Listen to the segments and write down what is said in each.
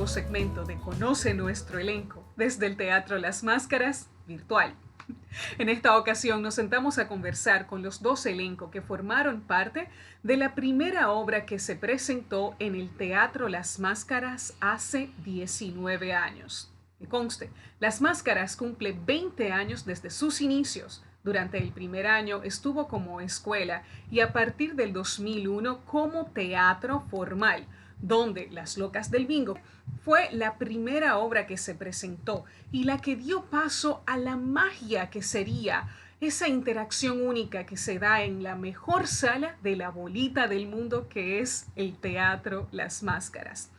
segmento de Conoce nuestro elenco desde el Teatro Las Máscaras virtual. En esta ocasión nos sentamos a conversar con los dos elencos que formaron parte de la primera obra que se presentó en el Teatro Las Máscaras hace 19 años. Que conste, Las Máscaras cumple 20 años desde sus inicios. Durante el primer año estuvo como escuela y a partir del 2001 como teatro formal, donde Las Locas del Bingo fue la primera obra que se presentó y la que dio paso a la magia que sería esa interacción única que se da en la mejor sala de la bolita del mundo, que es el Teatro Las Máscaras.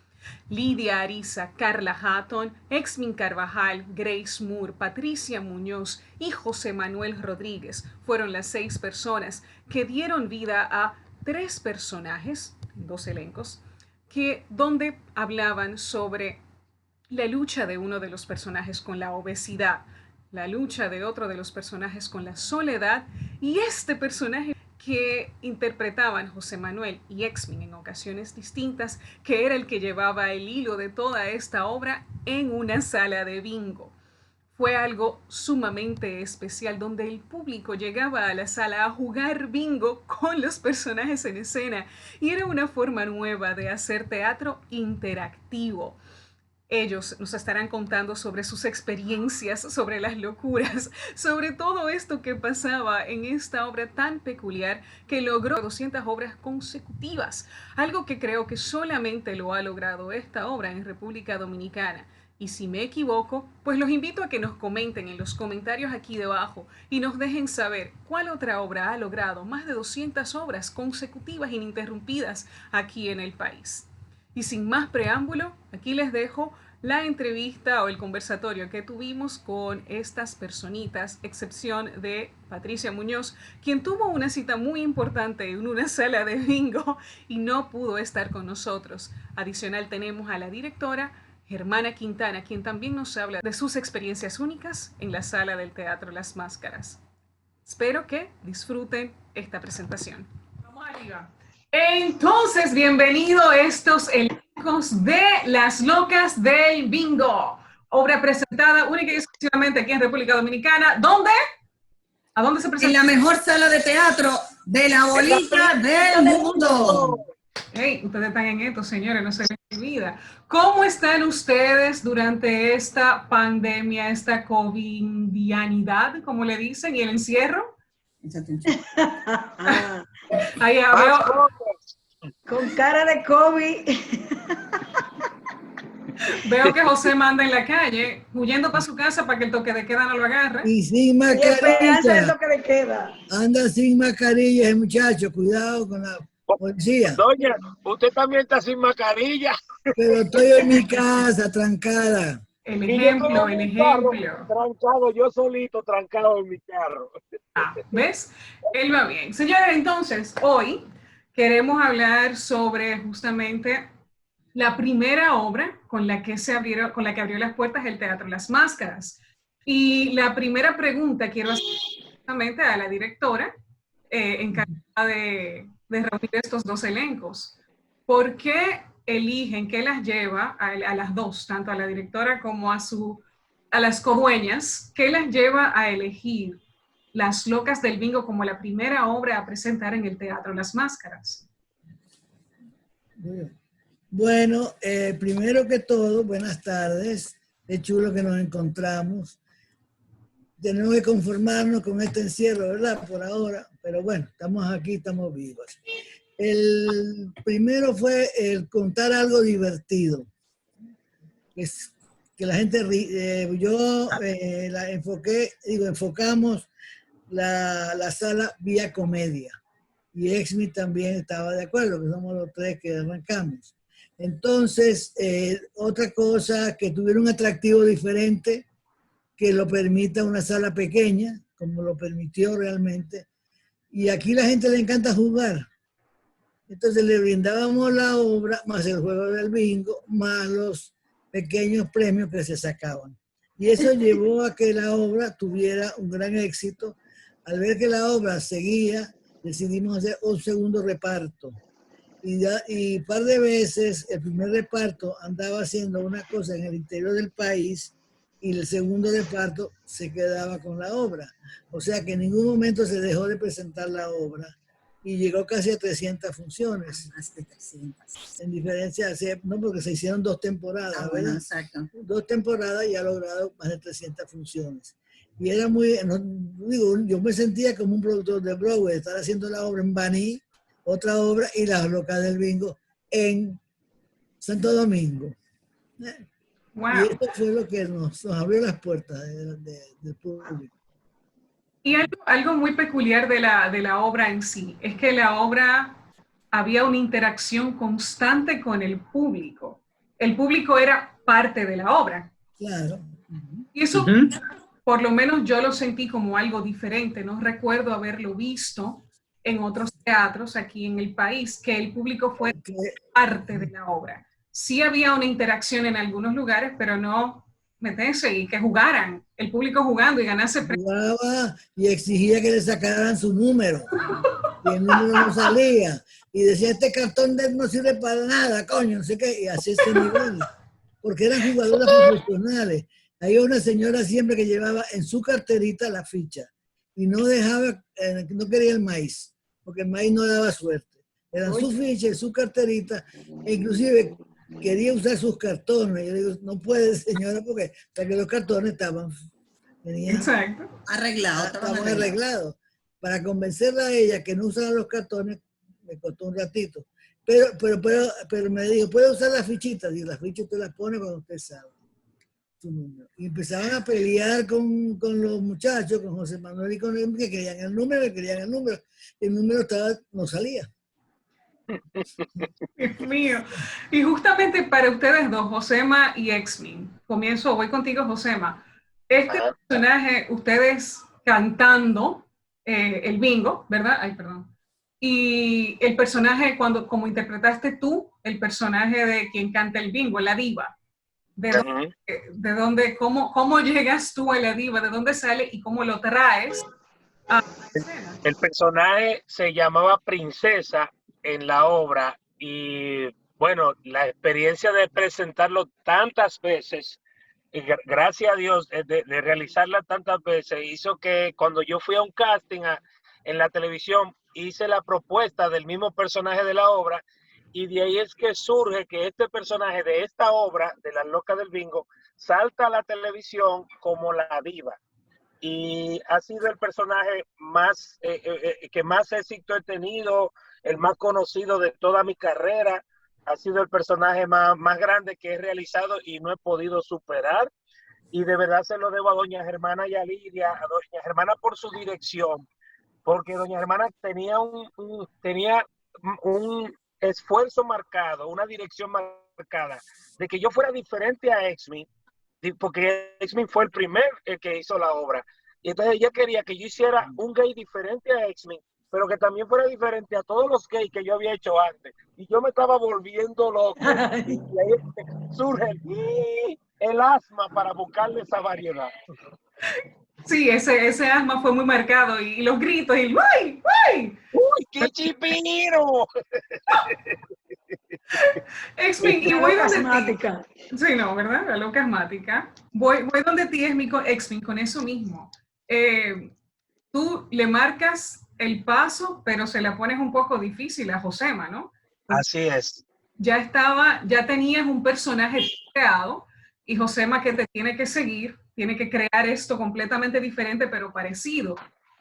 Lidia Ariza, Carla Hatton, Exmin Carvajal, Grace Moore, Patricia Muñoz y José Manuel Rodríguez fueron las 6 personas que dieron vida a 3 personajes, 2 elencos, donde hablaban sobre la lucha de uno de los personajes con la obesidad, la lucha de otro de los personajes con la soledad, y este personaje que interpretaban José Manuel y Exmin en ocasiones distintas, que era el que llevaba el hilo de toda esta obra en una sala de bingo. Fue algo sumamente especial donde el público llegaba a la sala a jugar bingo con los personajes en escena y era una forma nueva de hacer teatro interactivo. Ellos nos estarán contando sobre sus experiencias, sobre las locuras, sobre todo esto que pasaba en esta obra tan peculiar que logró 200 obras consecutivas, algo que creo que solamente lo ha logrado esta obra en República Dominicana. Y si me equivoco, pues los invito a que nos comenten en los comentarios aquí debajo y nos dejen saber cuál otra obra ha logrado más de 200 obras consecutivas ininterrumpidas aquí en el país. Y sin más preámbulo, aquí les dejo la entrevista o el conversatorio que tuvimos con estas personitas, excepción de Patricia Muñoz, quien tuvo una cita muy importante en una sala de bingo y no pudo estar con nosotros. Adicional tenemos a la directora Germana Quintana, quien también nos habla de sus experiencias únicas en la sala del Teatro Las Máscaras. Espero que disfruten esta presentación. Vamos arriba. Entonces, bienvenido a estos elencos de Las Locas del Bingo, obra presentada única y exclusivamente aquí en República Dominicana. ¿Dónde? ¿A dónde se presenta? En la mejor sala de teatro de la bolita del mundo. Hey, ustedes están en esto, señores, no se les olvida. ¿Cómo están ustedes durante esta pandemia, esta covidianidad, como le dicen, y el encierro? Ahí veo. Con cara de COVID. Veo que José manda en la calle, huyendo para su casa para que el toque de queda no lo agarre. Y sin mascarilla. Y el toque de queda. Anda sin mascarilla el muchacho, cuidado con la policía. Doña, usted también está sin mascarilla. Pero estoy en mi casa, trancada. El ejemplo. Trancado, yo solito, trancado en mi carro. ¿Ves? Él va bien. Señores, entonces, hoy queremos hablar sobre justamente la primera obra con la que abrió las puertas el Teatro Las Máscaras. Y la primera pregunta quiero hacer justamente a la directora encargada de reunir estos dos elencos. ¿Por qué eligen, qué las lleva a las dos, tanto a la directora como a las codueñas, qué las lleva a elegir Las Locas del Bingo como la primera obra a presentar en el Teatro Las Máscaras? Bueno, primero que todo, buenas tardes. Es chulo que nos encontramos. Tenemos que conformarnos con este encierro, ¿verdad? Por ahora, pero bueno, estamos aquí, estamos vivos. El primero fue el contar algo divertido. Que la gente, enfocamos la sala vía comedia. Y Exmin también estaba de acuerdo, que somos los 3 que arrancamos. Entonces, otra cosa, que tuviera un atractivo diferente, que lo permita una sala pequeña, como lo permitió realmente. Y aquí la gente le encanta jugar. Entonces le brindábamos la obra, más el juego del bingo, más los pequeños premios que se sacaban. Y eso llevó a que la obra tuviera un gran éxito. Al ver que la obra seguía, decidimos hacer un segundo reparto. Y un par de veces el primer reparto andaba haciendo una cosa en el interior del país y el segundo reparto se quedaba con la obra. O sea que en ningún momento se dejó de presentar la obra y llegó casi a 300 funciones. Más de 300. En diferencia, no, porque se hicieron 2 temporadas, Bueno, ¿verdad? exacto. 2 temporadas y ha logrado más de 300 funciones. Y era muy, no, digo, yo me sentía como un productor de Broadway, estar haciendo la obra en Baní, otra obra, y Las Locas del Bingo en Santo Domingo. Wow. Y esto fue lo que nos abrió las puertas del público. Y algo muy peculiar de la obra en sí es que la obra había una interacción constante con el público. El público era parte de la obra. Claro. Y eso, por lo menos yo lo sentí como algo diferente. No recuerdo haberlo visto en otros teatros aquí en el país, que el público fue parte de la obra. Sí había una interacción en algunos lugares, pero no meterse y que jugaran, el público jugando y ganarse premios. Jugaba y exigía que le sacaran su número. Y el número no salía. Y decía, este cartón no sirve para nada, coño, no sé qué. Y así ese nivel. Porque eran jugadoras profesionales. Había una señora siempre que llevaba en su carterita la ficha. Y no dejaba, no quería el maíz. Porque el maíz no daba suerte. Eran su ficha y su carterita. E inclusive quería usar sus cartones. Yo digo, no puede, señora, porque los cartones estaban arreglados. Para convencerla a ella que no usara los cartones, me costó un ratito. Pero me dijo, ¿puede usar las fichitas? Y las fichas usted las pone cuando usted sabe su número. Y empezaban a pelear con los muchachos, con José Manuel y con él, que querían el número. El número no salía. Dios mío. Y justamente para ustedes dos, Josema y Exmin, voy contigo, Josema. Este personaje, ustedes cantando el bingo, ¿verdad? Ay, perdón. Y el personaje, como interpretaste tú, el personaje de quien canta el bingo, la diva. ¿De dónde, cómo llegas tú a la diva? ¿De dónde sale y cómo lo traes a la escena? El personaje se llamaba Princesa en la obra y bueno, la experiencia de presentarlo tantas veces, y gracias a Dios de realizarla tantas veces, hizo que cuando yo fui a un casting en la televisión, hice la propuesta del mismo personaje de la obra y de ahí es que surge que este personaje de esta obra, de Las Locas del Bingo, salta a la televisión como la diva. Y ha sido el personaje más que más éxito he tenido, el más conocido de toda mi carrera. Ha sido el personaje más grande que he realizado y no he podido superar. Y de verdad se lo debo a doña Germana y a Lidia, a doña Germana por su dirección, porque doña Germana tenía un esfuerzo marcado, una dirección marcada, de que yo fuera diferente a Exmin, porque Exmin fue el primer que hizo la obra. Y entonces ella quería que yo hiciera un gay diferente a Exmin, pero que también fuera diferente a todos los gays que yo había hecho antes. Y yo me estaba volviendo loco. Y ahí surge el asma para buscarle esa variedad. Sí, ese asma fue muy marcado y los gritos y ¡uy! ¡Uy! ¡Uy, qué chipiro! Exmin, y voy donde ti. Sí, no, ¿verdad? La loca asmática. Voy donde ti, Exmin, con eso mismo. Tú le marcas el paso, pero se la pones un poco difícil a Josema, ¿no? Así es. Ya tenías un personaje creado y Josema que te tiene que seguir, tiene que crear esto completamente diferente, pero parecido.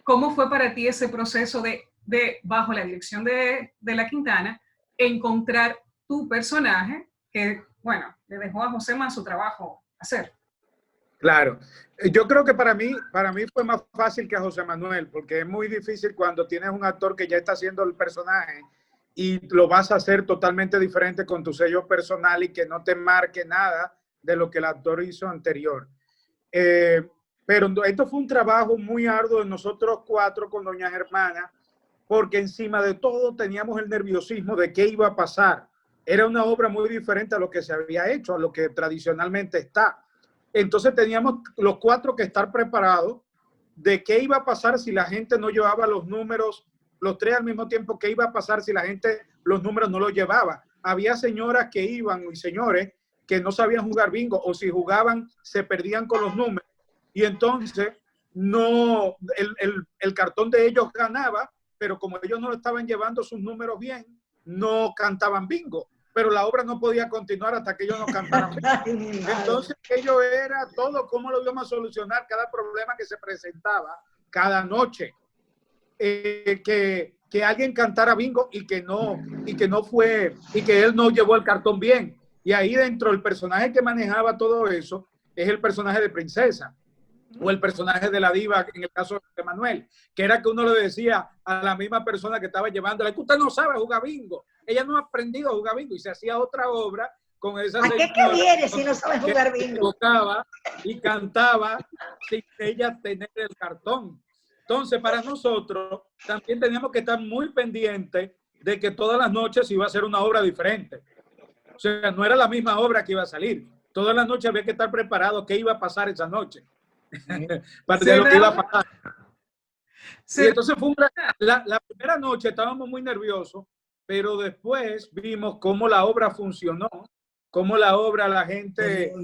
¿Cómo fue para ti ese proceso de bajo la dirección de la Quintana, encontrar tu personaje que, bueno, le dejó a Josema su trabajo hacer? Claro. Yo creo que para mí fue más fácil que a José Manuel, porque es muy difícil cuando tienes un actor que ya está haciendo el personaje y lo vas a hacer totalmente diferente con tu sello personal y que no te marque nada de lo que el actor hizo anterior. Pero esto fue un trabajo muy arduo de nosotros 4 con doña Germana, porque encima de todo teníamos el nerviosismo de qué iba a pasar. Era una obra muy diferente a lo que se había hecho, a lo que tradicionalmente está. Entonces teníamos los 4 que estar preparados de qué iba a pasar si la gente no llevaba los números los tres al mismo tiempo, ¿qué iba a pasar si la gente los números no los llevaba? Había señoras que iban y señores que no sabían jugar bingo, o si jugaban se perdían con los números, y entonces no, el cartón de ellos ganaba, pero como ellos no estaban llevando sus números bien, no cantaban bingo, pero la obra no podía continuar hasta que ellos no cantaran bingo. Entonces ello era todo cómo lo íbamos a solucionar cada problema que se presentaba cada noche. Que alguien cantara bingo y que no fue, y que él no llevó el cartón bien. Y ahí dentro el personaje que manejaba todo eso es el personaje de Princesa, o el personaje de la diva, en el caso de Manuel, que era que uno le decía a la misma persona que estaba llevándola, que usted no sabe jugar bingo, ella no ha aprendido a jugar bingo, y se hacía otra obra con esa ¿A qué viene si no sabe jugar bingo? Tocaba y cantaba sin ella tener el cartón. Entonces, para nosotros también teníamos que estar muy pendientes de que todas las noches iba a ser una obra diferente. O sea, no era la misma obra que iba a salir. Todas las noches había que estar preparado qué iba a pasar esa noche. Para lo que iba a pasar. Sí. Y entonces fue la primera noche estábamos muy nerviosos, pero después vimos cómo la obra funcionó, cómo la obra la gente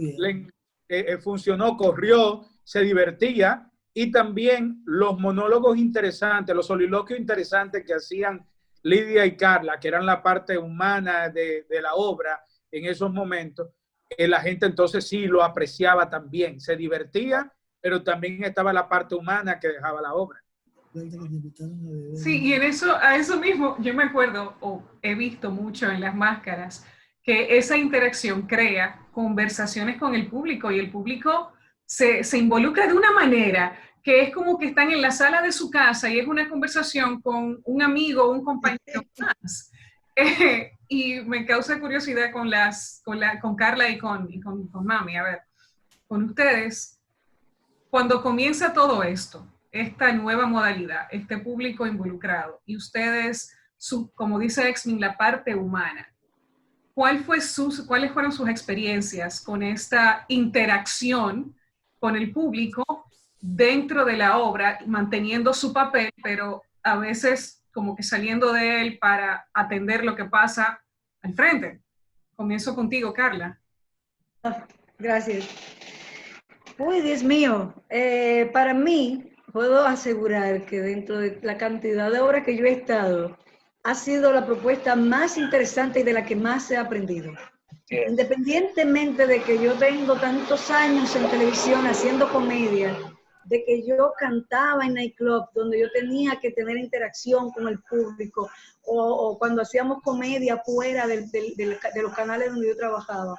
funcionó, corrió, se divertía, y también los monólogos interesantes, los soliloquios interesantes que hacían Lidia y Carla, que eran la parte humana de la obra en esos momentos, la gente entonces sí lo apreciaba también, se divertía, pero también estaba la parte humana que dejaba la obra. Sí, y a eso mismo, yo me acuerdo, o he visto mucho en las máscaras, que esa interacción crea conversaciones con el público, y el público se involucra de una manera que es como que están en la sala de su casa y es una conversación con un amigo, un compañero más. Y me causa curiosidad con Carla y con Mami. A ver, con ustedes, cuando comienza todo esto, esta nueva modalidad, este público involucrado, y ustedes, como dice Exmin, la parte humana, ¿cuáles fueron sus experiencias con esta interacción con el público dentro de la obra, manteniendo su papel, pero a veces como que saliendo de él para atender lo que pasa al frente? Comienzo contigo, Carla. Gracias. Uy, Dios mío, para mí, puedo asegurar que dentro de la cantidad de obras que yo he estado, ha sido la propuesta más interesante y de la que más he aprendido. Independientemente de que yo tengo tantos años en televisión haciendo comedia, de que yo cantaba en nightclub, donde yo tenía que tener interacción con el público, o cuando hacíamos comedia fuera de los canales donde yo trabajaba.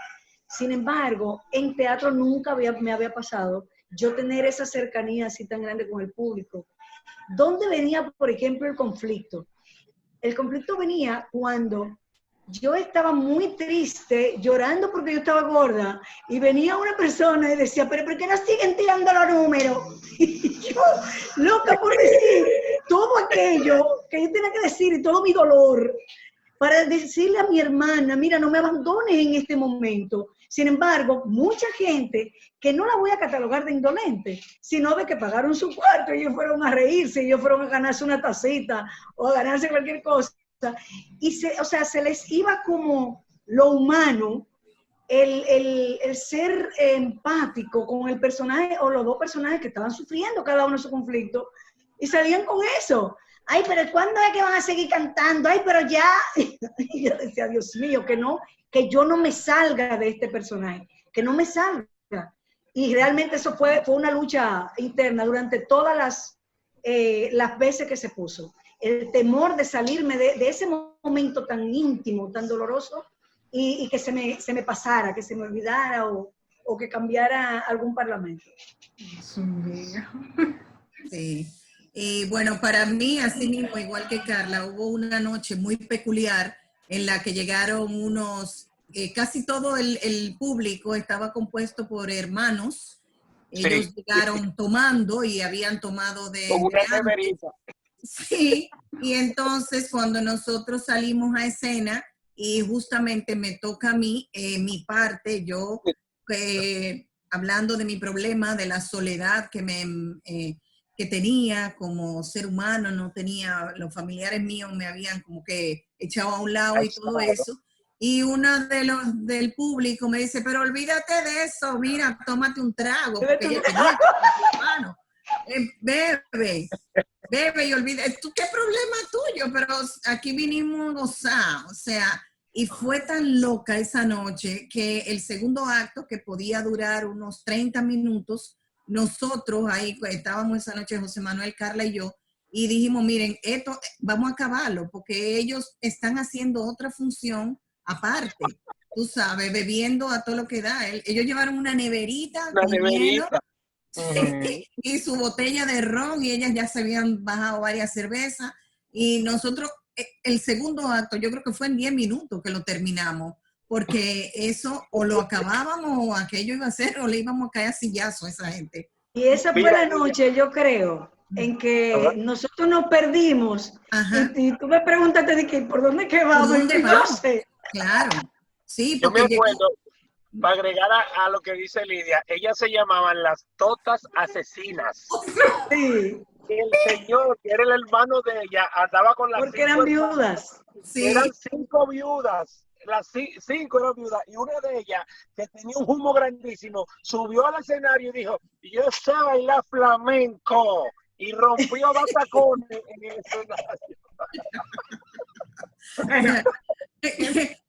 Sin embargo, en teatro nunca me había pasado yo tener esa cercanía así tan grande con el público. ¿Dónde venía, por ejemplo, el conflicto? El conflicto venía cuando yo estaba muy triste, llorando porque yo estaba gorda, y venía una persona y decía, pero ¿por qué no siguen tirando los números? Y yo, loca por decir todo aquello que yo tenía que decir y todo mi dolor, para decirle a mi hermana, mira, no me abandones en este momento. Sin embargo, mucha gente que no la voy a catalogar de indolente, sino de que pagaron su cuarto y ellos fueron a reírse, y ellos fueron a ganarse una tacita o a ganarse cualquier cosa. Y se les iba como lo humano, el ser empático con el personaje o los dos personajes que estaban sufriendo cada uno su conflicto, y salían con eso. Ay, pero ¿cuándo es que van a seguir cantando? Ay, pero ya. Y yo decía, Dios mío, que yo no me salga de este personaje, que no me salga. Y realmente eso fue una lucha interna durante todas las veces que se puso. El temor de salirme de ese momento tan íntimo, tan doloroso, y que se me pasara, que se me olvidara o que cambiara algún parlamento. Sí. Y bueno, para mí, así mismo, igual que Carla, hubo una noche muy peculiar en la que llegaron casi todo el público estaba compuesto por hermanos. Ellos llegaron tomando y habían tomado Como una neverita. Sí, y entonces cuando nosotros salimos a escena y justamente me toca a mí, mi parte, yo hablando de mi problema, de la soledad que que tenía como ser humano, no tenía, los familiares míos me habían como que echado a un lado y todo eso. Y uno de los del público me dice, pero olvídate de eso, mira, tómate un trago, porque ella tenía que hermano, bebe y olvida, ¿tú qué problema tuyo? Pero aquí vinimos a gozar, o sea, y fue tan loca esa noche que el segundo acto, que podía durar unos 30 minutos, nosotros ahí estábamos esa noche, José Manuel, Carla y yo, y dijimos, miren, esto vamos a acabarlo, porque ellos están haciendo otra función aparte, tú sabes, bebiendo a todo lo que da. Ellos llevaron una neverita con hielo y su botella de ron, y ellas ya se habían bajado varias cervezas, y nosotros, el segundo acto, yo creo que fue en 10 minutos que lo terminamos, porque eso o lo acabábamos o aquello iba a ser, o le íbamos a caer a sillazo a esa gente. Y esa fue la noche, yo creo, en que nosotros nos perdimos. Y tú me preguntaste de que por dónde que vamos. ¿Por dónde vamos? No sé. Claro. Sí, yo me acuerdo, para agregar a lo que dice Lidia, ellas se llamaban las Totas Asesinas. Sí. El señor, que era el hermano de ella, andaba con las porque eran viudas. Sí. Eran 5 viudas. Las 5 eran viudas, y una de ellas, que tenía un humo grandísimo, subió al escenario y dijo, yo sé bailar flamenco, y rompió batacones en el escenario.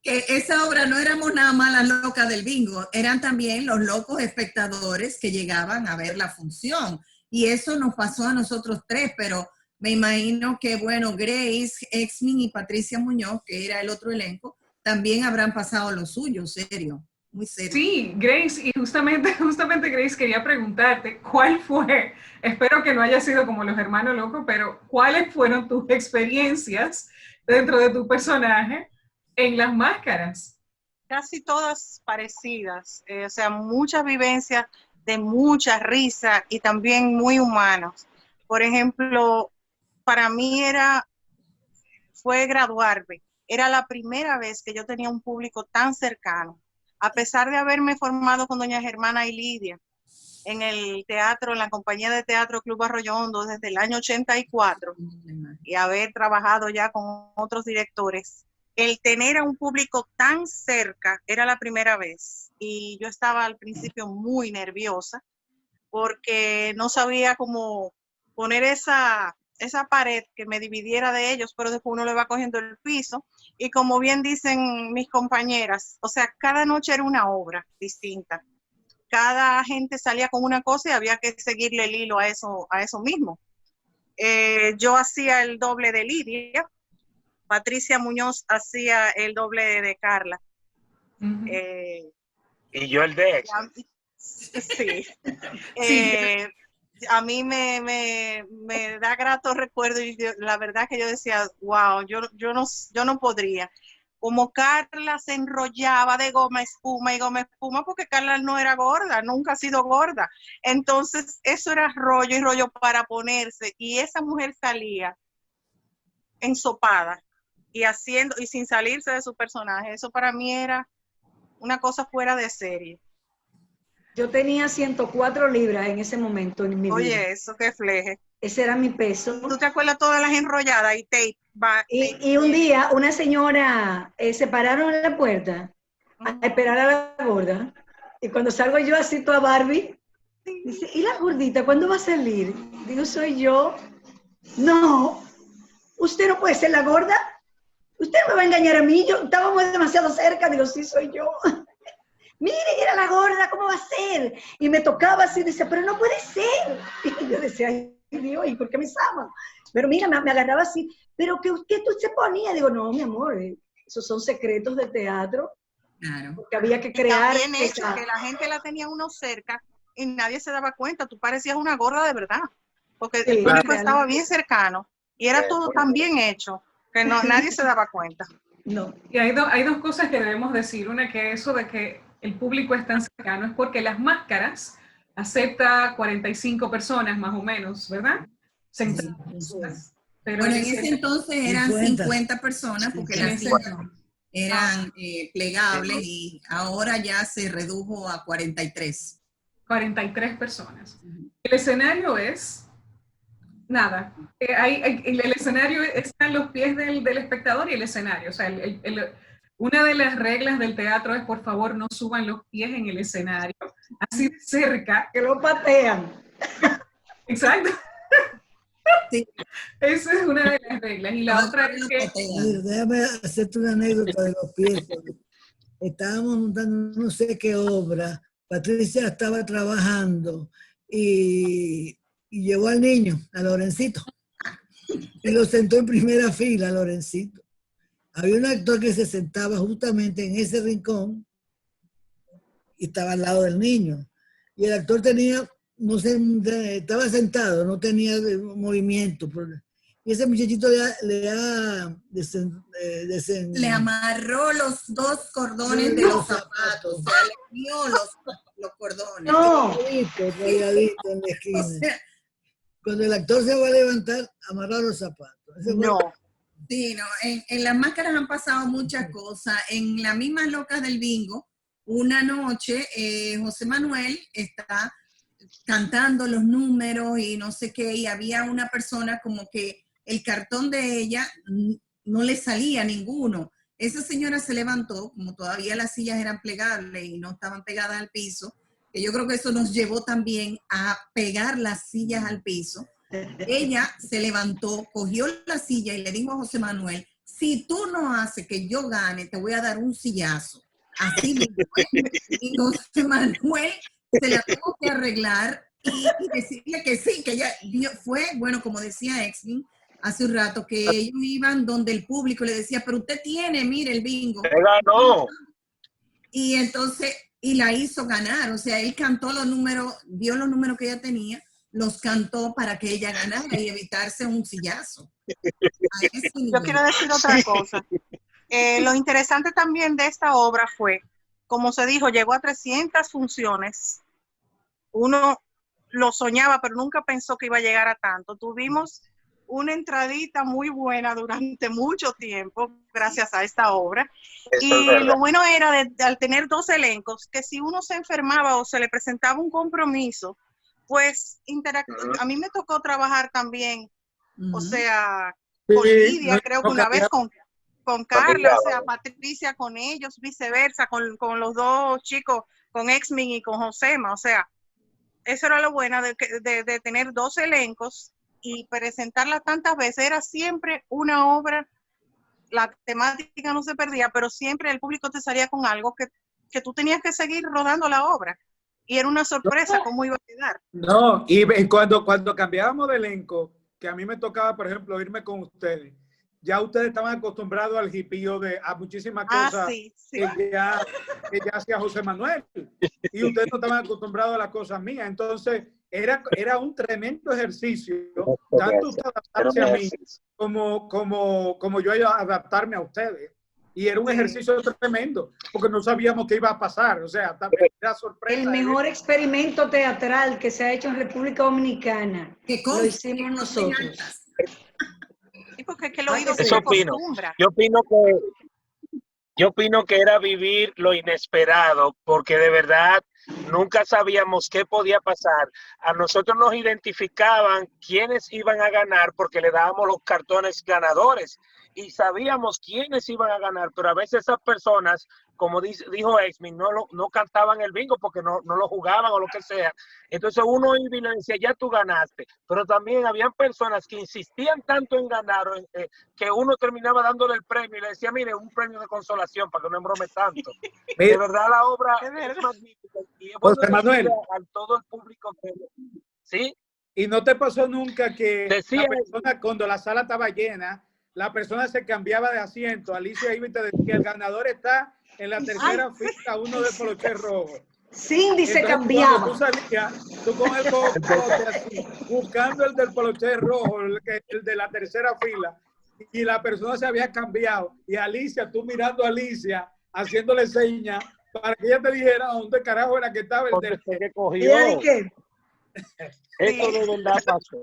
Que esa obra no éramos nada más las locas del bingo, eran también los locos espectadores que llegaban a ver la función, y eso nos pasó a nosotros tres, pero me imagino que, bueno, Grace, Exmin y Patricia Muñoz, que era el otro elenco, también habrán pasado lo suyo, serio, muy serio. Sí, Grace, y justamente Grace, quería preguntarte, ¿cuál fue? Espero que no haya sido como los hermanos locos, pero ¿cuáles fueron tus experiencias dentro de tu personaje en las máscaras? Casi todas parecidas, o sea, muchas vivencias de mucha risa y también muy humanos. Por ejemplo, para mí fue graduarme. Era la primera vez que yo tenía un público tan cercano. A pesar de haberme formado con doña Germana y Lidia en el teatro, en la compañía de teatro Club Arroyo Hondo desde el año 84 y haber trabajado ya con otros directores, el tener a un público tan cerca era la primera vez. Y yo estaba al principio muy nerviosa porque no sabía cómo poner esa pared que me dividiera de ellos, pero después uno le va cogiendo el piso, y como bien dicen mis compañeras, o sea, cada noche era una obra distinta, cada gente salía con una cosa y había que seguirle el hilo a eso mismo. Yo hacía el doble de Lidia, Patricia Muñoz hacía el doble de Carla. Y yo el de Ex. Sí. A mí me da grato recuerdo, y la verdad que yo decía, wow, yo no podría. Como Carla se enrollaba de goma espuma, porque Carla no era gorda, nunca ha sido gorda. Entonces, eso era rollo y rollo para ponerse, y esa mujer salía ensopada y sin salirse de su personaje. Eso para mí era una cosa fuera de serie. Yo tenía 104 libras en ese momento en mi vida. Oye, eso, qué fleje. Ese era mi peso. ¿Tú te acuerdas todas las enrolladas y tape? Y un día una señora se pararon en la puerta a esperar a la gorda, y cuando salgo yo así toda Barbie, dice, ¿y la gordita cuándo va a salir? Digo, soy yo. No, usted no puede ser la gorda. Usted no me va a engañar a mí. Estábamos demasiado cerca. Digo, sí, soy yo. Mire, era la gorda, ¿cómo va a ser? Y me tocaba así, dice, pero no puede ser. Y yo decía, ay Dios, ¿y por qué me estaban? Pero mira, me agarraba así, pero ¿qué tú se ponía? Digo, no, mi amor, esos son secretos de teatro. Claro. Porque había que crear. Y también hecho, que la gente la tenía uno cerca y nadie se daba cuenta. Tú parecías una gorda de verdad, porque el público estaba bien cercano y era todo tan bien hecho que nadie se daba cuenta. No. Y hay dos cosas que debemos decir. Una, que eso de que el público es tan cercano es porque las máscaras acepta 45 personas más o menos, ¿verdad? Pero bueno, en ese entonces eran 50 personas, porque las eran plegables, y ahora ya se redujo a 43. 43 personas. El escenario es Nada. El escenario está en los pies del espectador y el escenario. O sea, una de las reglas del teatro es, por favor, no suban los pies en el escenario, así de cerca. Que lo patean. Exacto. Sí. Esa es una de las reglas. Y la otra es que... Mira, déjame hacerte una anécdota de los pies. Estábamos montando no sé qué obra, Patricia estaba trabajando y llevó al niño, a Lorencito, y lo sentó en primera fila, Lorencito. Había un actor que se sentaba justamente en ese rincón y estaba al lado del niño. Y el actor tenía, no sé, estaba sentado, no tenía movimiento. Y ese muchachito le amarró los dos cordones de los zapatos, o sea, le unió los cordones. No. Rayadito en la esquina. O sea, cuando el actor se va a levantar, amarrar los zapatos. No. Sí, no, en las máscaras han pasado muchas cosas. En las mismas locas del bingo, una noche José Manuel está cantando los números y no sé qué, y había una persona como que el cartón de ella no le salía ninguno. Esa señora se levantó, como todavía las sillas eran plegables y no estaban pegadas al piso, que yo creo que eso nos llevó también a pegar las sillas al piso. Ella se levantó, cogió la silla y le dijo a José Manuel, si tú no haces que yo gane, te voy a dar un sillazo. Así mismo. Y José Manuel se la tuvo que arreglar y decirle que sí, que ella fue, bueno, como decía Exvin hace un rato, que ellos iban donde el público le decía, pero usted tiene, mire, el bingo. Ganó. Y entonces, y la hizo ganar, o sea, él cantó los números, vio los números que ella tenía, los cantó para que ella ganara y evitarse un sillazo. Yo quiero decir otra cosa. Lo interesante también de esta obra fue, como se dijo, llegó a 300 funciones. Uno lo soñaba, pero nunca pensó que iba a llegar a tanto. Tuvimos una entradita muy buena durante mucho tiempo, gracias a esta obra. Y lo bueno era, al tener dos elencos, que si uno se enfermaba o se le presentaba un compromiso, pues a mí me tocó trabajar también, o sea, con Lidia, creo que una vez con Carla, o sea, Patricia con ellos, viceversa, con los dos chicos, con Exmin y con Josema, o sea, eso era lo bueno de tener dos elencos y presentarla tantas veces, era siempre una obra, la temática no se perdía, pero siempre el público te salía con algo que tú tenías que seguir rodando la obra. Y era una sorpresa cómo iba a quedar. No, y cuando cambiábamos de elenco, que a mí me tocaba, por ejemplo, irme con ustedes, ya ustedes estaban acostumbrados al hipío a muchísimas cosas sí. que ya hacía José Manuel. Y ustedes no estaban acostumbrados a las cosas mías. Entonces, era un tremendo ejercicio, tanto usted adaptarse a mí como yo adaptarme a ustedes. Y era un ejercicio tremendo, porque no sabíamos qué iba a pasar. O sea, era sorpresa. El mejor experimento teatral que se ha hecho en República Dominicana. Lo hicimos nosotros. Sí, porque es que el oído se acostumbra. Yo opino que era vivir lo inesperado, porque de verdad nunca sabíamos qué podía pasar. A nosotros nos identificaban quiénes iban a ganar porque le dábamos los cartones ganadores y sabíamos quiénes iban a ganar, pero a veces esas personas, como dijo Exmin, no cantaban el bingo porque no lo jugaban o lo que sea. Entonces uno iba y le decía, ya tú ganaste, pero también habían personas que insistían tanto en ganar que uno terminaba dándole el premio y le decía, mire, un premio de consolación para que no embrome tanto. De verdad la obra es magnífica y es bueno Manuel, a todo el público que... ¿Sí? ¿Y no te pasó nunca que decía, la persona, cuando la sala estaba llena, la persona se cambiaba de asiento? Alicia iba y te decía, el ganador está en la tercera fila, uno de poloché rojo. Cindy se cambiaba. Tú salías, tú con el cocote así, buscando el del poloché rojo, el de la tercera fila, y la persona se había cambiado. Y Alicia, tú mirando a Alicia, haciéndole señas para que ella te dijera dónde carajo era que estaba el del que cogió. ¿Qué? Esto de verdad pasó.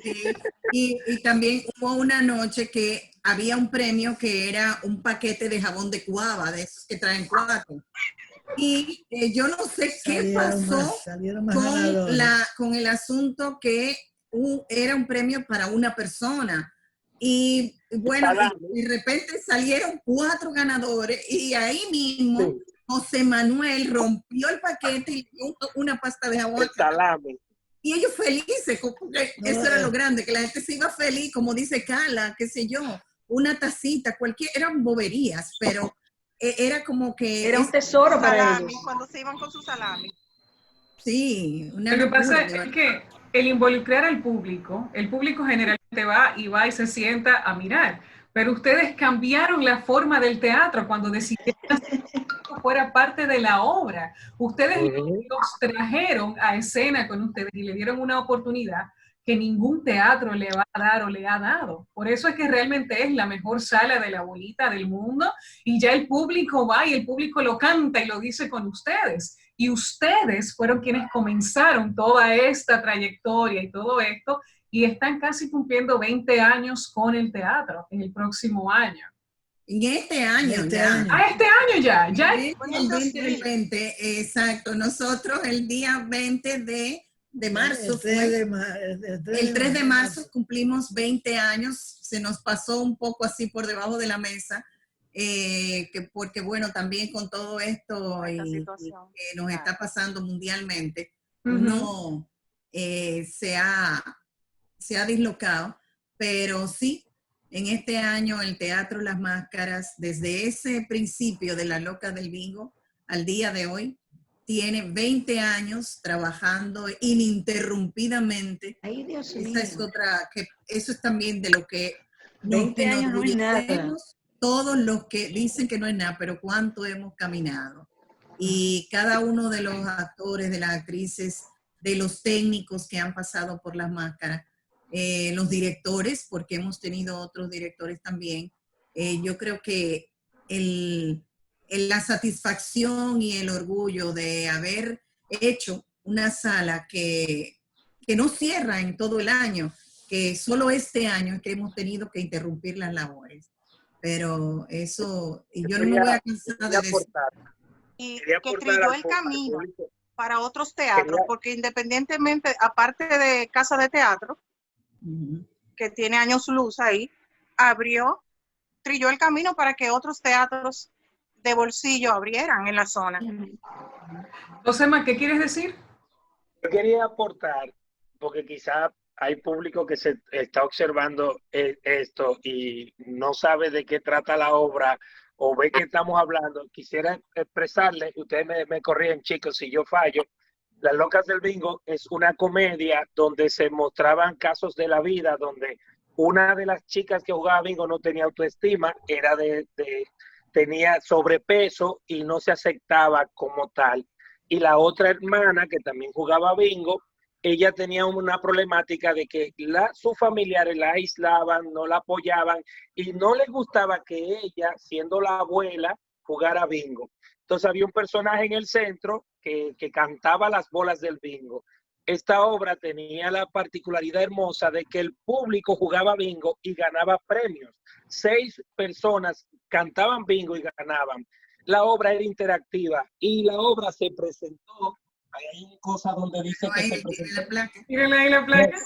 Sí. Y también hubo una noche que había un premio que era un paquete de jabón de cuava, de esos que traen 4. Y yo no sé qué pasó con el asunto que era un premio para una persona. Y bueno, y de repente salieron 4 ganadores y ahí mismo José Manuel rompió el paquete y le dio una pasta de aguacate. Y ellos felices, porque eso era lo grande, que la gente se iba feliz, como dice Carla, qué sé yo, una tacita, eran boberías, pero era como que... Era un tesoro para ellos. Cuando se iban con su salami. Sí, una Lo que pasa locura, es que el involucrar al público, el público generalmente va y se sienta a mirar, pero ustedes cambiaron la forma del teatro cuando decidieron que fuera parte de la obra. Ustedes los trajeron a escena con ustedes y le dieron una oportunidad que ningún teatro le va a dar o le ha dado. Por eso es que realmente es la mejor sala de la bolita del mundo y ya el público va y el público lo canta y lo dice con ustedes. Y ustedes fueron quienes comenzaron toda esta trayectoria y todo esto y están casi cumpliendo 20 años con el teatro en el próximo año. En este año ya. Ah, este año ya. El 2020, exacto. Nosotros el día 20 de marzo, el 3 de marzo cumplimos 20 años. Se nos pasó un poco así por debajo de la mesa, porque bueno, también con todo esto y que nos está pasando mundialmente, uno se ha dislocado, pero sí, en este año el Teatro Las Máscaras, desde ese principio de La Loca del Bingo al día de hoy, tiene 20 años trabajando ininterrumpidamente. Ay, Dios mío. Eso es también de lo que 20 años no es nada. Todos los que dicen que no es nada, pero cuánto hemos caminado. Y cada uno de los actores, de las actrices, de los técnicos que han pasado por Las Máscaras, los directores, porque hemos tenido otros directores también, yo creo que la satisfacción y el orgullo de haber hecho una sala que no cierra en todo el año, que solo este año es que hemos tenido que interrumpir las labores. Pero eso, y yo no me voy a cansar de decir. Y que trilló el camino para otros teatros, porque independientemente, aparte de Casa de Teatro, que tiene años luz ahí, trilló el camino para que otros teatros de bolsillo abrieran en la zona. Josema, ¿qué quieres decir? Yo quería aportar, porque quizá hay público que se está observando esto y no sabe de qué trata la obra o ve que estamos hablando. Quisiera expresarle, ustedes me corrían, chicos, si yo fallo. Las Locas del Bingo es una comedia donde se mostraban casos de la vida, donde una de las chicas que jugaba bingo no tenía autoestima, tenía sobrepeso y no se aceptaba como tal. Y la otra hermana, que también jugaba bingo, ella tenía una problemática de que sus familiares la aislaban, no la apoyaban y no les gustaba que ella, siendo la abuela, jugara bingo. Entonces había un personaje en el centro que cantaba las bolas del bingo. Esta obra tenía la particularidad hermosa de que el público jugaba bingo y ganaba premios. 6 personas cantaban bingo y ganaban. La obra era interactiva y la obra se presentó. Hay una cosa donde dice que se presentó. Mírenle ahí la placa.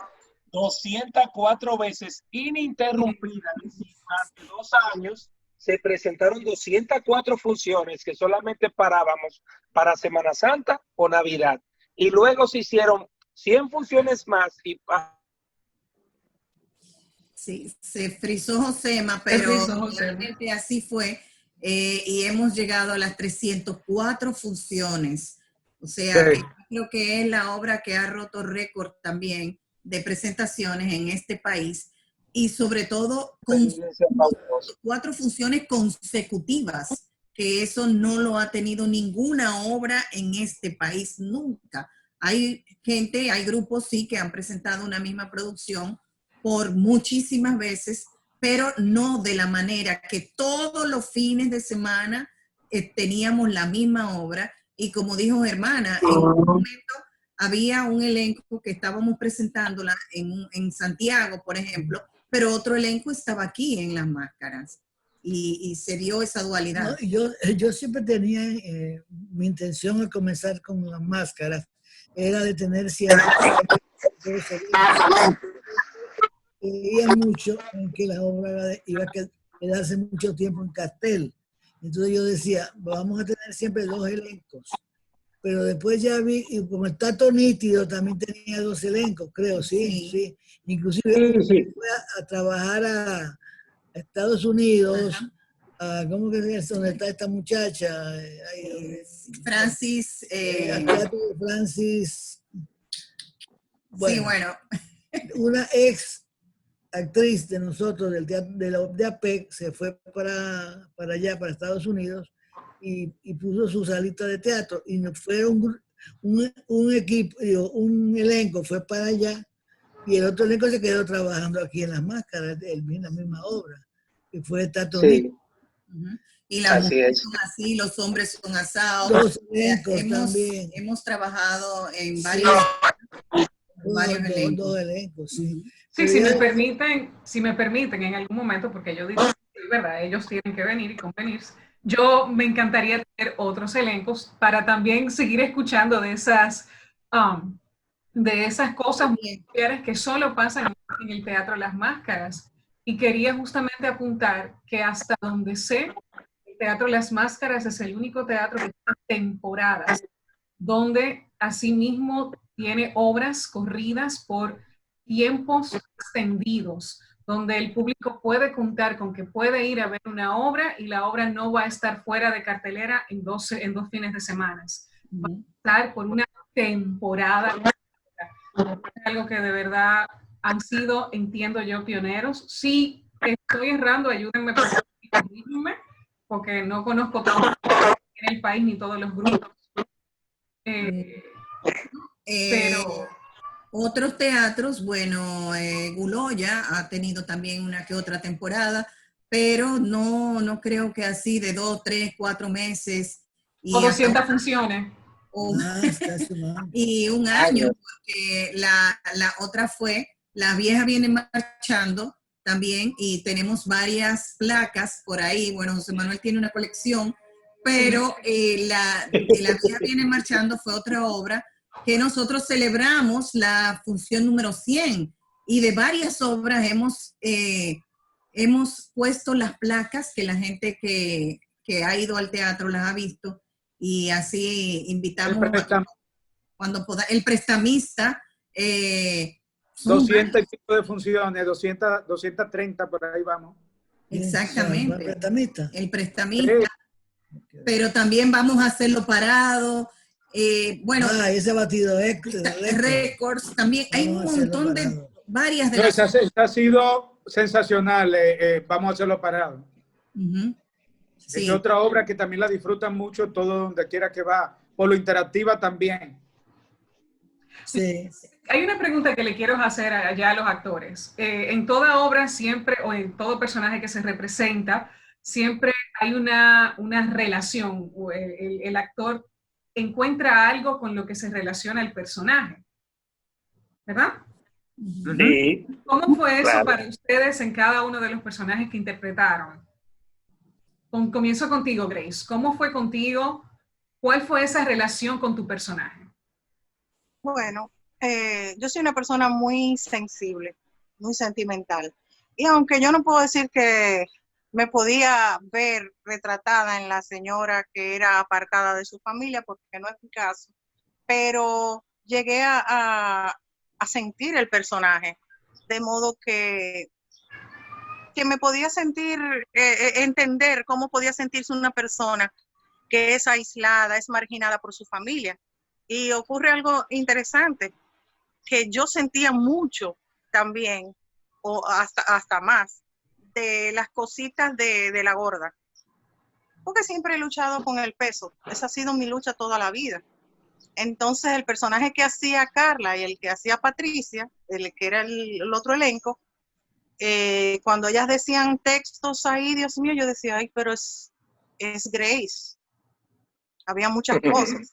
204 veces ininterrumpida. Durante 2 años se presentaron 204 funciones que solamente parábamos para Semana Santa o Navidad. Y luego se hicieron 100 funciones más. Sí, se frizó Josema, pero realmente así fue. Y hemos llegado a las 304 funciones. O sea, sí, creo que es la obra que ha roto récord también de presentaciones en este país. Y sobre todo con 4 funciones consecutivas, que eso no lo ha tenido ninguna obra en este país nunca. Hay gente, hay grupos sí que han presentado una misma producción por muchísimas veces, pero no de la manera que todos los fines de semana teníamos la misma obra. Y como dijo Germana, en un momento había un elenco que estábamos presentándola en Santiago, por ejemplo, pero otro elenco estaba aquí en Las Máscaras. Y se dio esa dualidad. No, yo siempre tenía mi intención al comenzar con Las Máscaras era de tener cierta todos creía mucho en que la obra iba a quedarse mucho tiempo en cartel. Entonces yo decía, vamos a tener siempre 2 elencos. Pero después ya vi, y como el Tato Nítido también tenía 2 elencos, creo, sí. Inclusive fue a trabajar a Estados Unidos, ¿cómo que es? ¿Dónde está esta muchacha? Francis. Al teatro de Francis. Bueno, sí, bueno. Una ex actriz de nosotros, del teatro, de APEC, se fue para allá, para Estados Unidos, y puso su salita de teatro. Y fue un equipo, un elenco fue para allá, y el otro elenco se quedó trabajando aquí en Las Máscaras, en la misma obra, que fue Tato Nítido. Y las mujeres son así, los hombres son asados. Los elencos también. Hemos trabajado en varios elencos. Dos elencos, sí. Sí, si me permiten en algún momento, porque yo digo, ¿verdad? Ellos tienen que venir y convenirse. Yo me encantaría tener otros elencos para también seguir escuchando de esas cosas muy peculiares que solo pasan en el Teatro Las Máscaras. Y quería justamente apuntar que hasta donde sé, el Teatro Las Máscaras es el único teatro que tiene temporadas, donde asimismo tiene obras corridas por tiempos extendidos, donde el público puede contar con que puede ir a ver una obra y la obra no va a estar fuera de cartelera en 2 fines de semana. Va a estar por una temporada. Algo que de verdad han sido, entiendo yo, pioneros. Sí, estoy errando, ayúdenme, porque no conozco todo en el país ni todos los grupos. Pero otros teatros, bueno, Guloya ha tenido también una que otra temporada, pero no creo que así de 2, 3, 4 meses. O 200 funciones. Y un año, porque la otra fue La Vieja Viene Marchando también, y tenemos varias placas por ahí. Bueno, José Manuel tiene una colección, pero la Vieja Viene Marchando fue otra obra que nosotros celebramos la función número 100, y de varias obras hemos puesto las placas que la gente que ha ido al teatro las ha visto, y así invitamos cuando poda, el prestamista. 200 y pico de funciones, 230 por ahí vamos. Exactamente. El prestamista. Sí. Pero también vamos a hacerlo parado. Bueno, ese batido récords también. Hay un montón de varias de las... Esa ha sido sensacional. Vamos a hacerlo parado. Sí. Es otra obra que también la disfrutan mucho todo donde quiera que va, por lo interactiva también. Sí. Hay una pregunta que le quiero hacer allá a los actores. En toda obra siempre, o en todo personaje que se representa, siempre hay una relación. El actor encuentra algo con lo que se relaciona el personaje, ¿verdad? Sí. ¿Cómo fue eso para ustedes en cada uno de los personajes que interpretaron? Comienzo contigo, Grace. ¿Cómo fue contigo? ¿Cuál fue esa relación con tu personaje? Bueno, yo soy una persona muy sensible, muy sentimental. Y aunque yo no puedo decir que me podía ver retratada en la señora que era apartada de su familia, porque no es mi caso, pero llegué a sentir el personaje, de modo que me podía sentir, entender cómo podía sentirse una persona que es aislada, es marginada por su familia. Y ocurre algo interesante, que yo sentía mucho también, o hasta más, de las cositas de la gorda. Porque siempre he luchado con el peso. Esa ha sido mi lucha toda la vida. Entonces, el personaje que hacía Carla y el que hacía Patricia, el que era el otro elenco, cuando ellas decían textos ahí, Dios mío, yo decía, ay, pero es Grace. Había muchas cosas.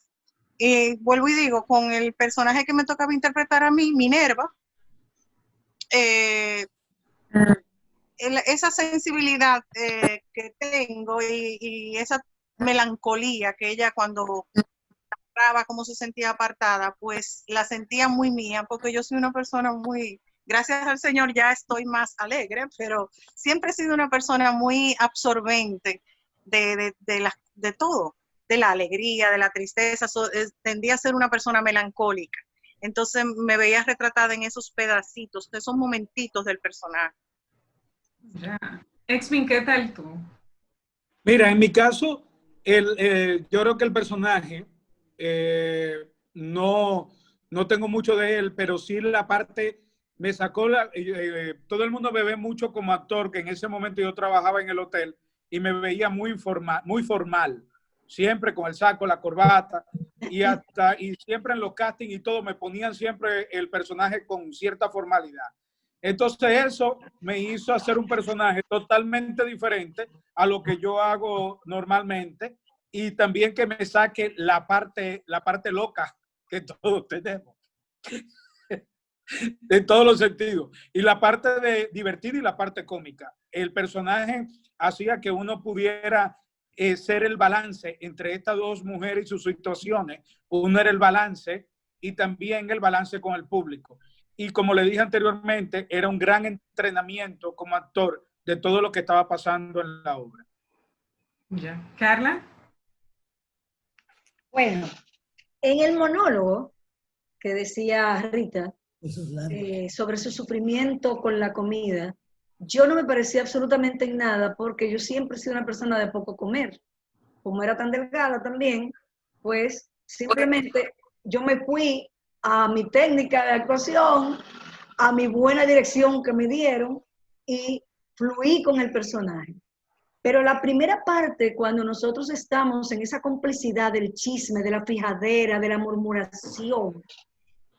Y vuelvo y digo, con el personaje que me tocaba interpretar a mí, Minerva, esa sensibilidad que tengo y esa melancolía que ella cuando mostraba cómo se sentía apartada, pues la sentía muy mía, porque yo soy una persona muy, gracias al Señor ya estoy más alegre, pero siempre he sido una persona muy absorbente de todo, de la alegría, de la tristeza, tendía a ser una persona melancólica. Entonces me veía retratada en esos pedacitos, esos momentitos del personaje. Ya. Exmin, ¿qué tal tú? Mira, en mi caso, yo creo que el personaje, no tengo mucho de él, pero sí la parte, me sacó todo el mundo me ve mucho como actor, que en ese momento yo trabajaba en el hotel y me veía muy formal, siempre con el saco, la corbata, y siempre en los castings y todo me ponían siempre el personaje con cierta formalidad. Entonces eso me hizo hacer un personaje totalmente diferente a lo que yo hago normalmente, y también que me saque la parte loca que todos tenemos en todos los sentidos, y la parte de divertida y la parte cómica. El personaje hacía que uno pudiera ser el balance entre estas dos mujeres y sus situaciones. Uno era el balance y también el balance con el público. Y como le dije anteriormente, era un gran entrenamiento como actor de todo lo que estaba pasando en la obra. Ya. ¿Carla? Bueno, en el monólogo que decía Rita sobre su sufrimiento con la comida, yo no me parecía absolutamente en nada porque yo siempre he sido una persona de poco comer. Como era tan delgada también, pues simplemente yo me fui a mi técnica de actuación, a mi buena dirección que me dieron y fluí con el personaje. Pero la primera parte, cuando nosotros estamos en esa complicidad del chisme, de la fijadera, de la murmuración,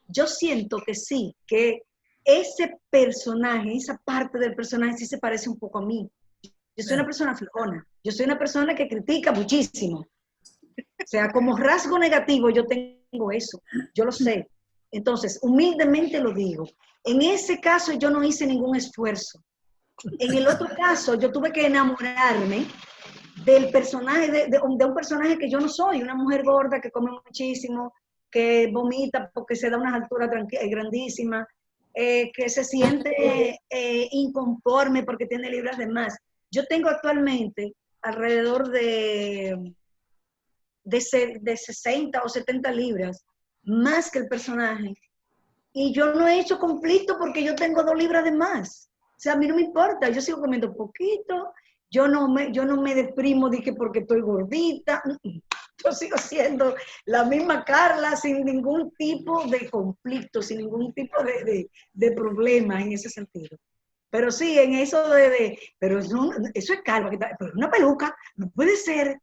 yo siento que sí, que ese personaje, esa parte del personaje sí se parece un poco a mí. Yo soy una persona flojona, yo soy una persona que critica muchísimo. O sea, como rasgo negativo yo tengo eso, yo lo sé. Entonces, humildemente lo digo. En ese caso yo no hice ningún esfuerzo. En el otro caso yo tuve que enamorarme del personaje, de un personaje que yo no soy, una mujer gorda que come muchísimo, que vomita porque se da unas alturas grandísimas, que se siente inconforme porque tiene libras de más. Yo tengo actualmente alrededor de 60 o 70 libras, más que el personaje. Y yo no he hecho conflicto porque yo tengo 2 libras de más. O sea, a mí no me importa, yo sigo comiendo poquito, yo no me deprimo de que porque estoy gordita. Yo sigo siendo la misma Carla sin ningún tipo de conflicto, sin ningún tipo de problema en ese sentido. Pero sí, en eso pero eso es calva, pero una peluca, no puede ser.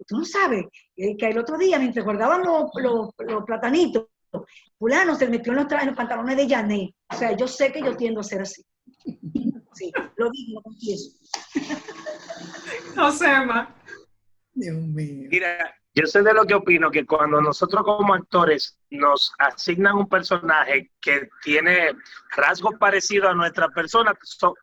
Tú no sabes que el otro día, mientras guardaban los platanitos, fulano se metió en los pantalones de Janet. O sea, yo sé que yo tiendo a ser así. Sí, lo digo, lo confieso. Josema. Dios mío. Mira, yo sé de lo que opino, que cuando nosotros como actores nos asignan un personaje que tiene rasgos parecidos a nuestra persona,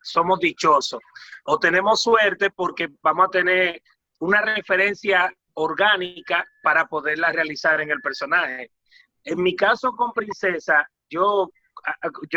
somos dichosos. O tenemos suerte porque vamos a tener una referencia orgánica para poderla realizar en el personaje. En mi caso con Princesa, yo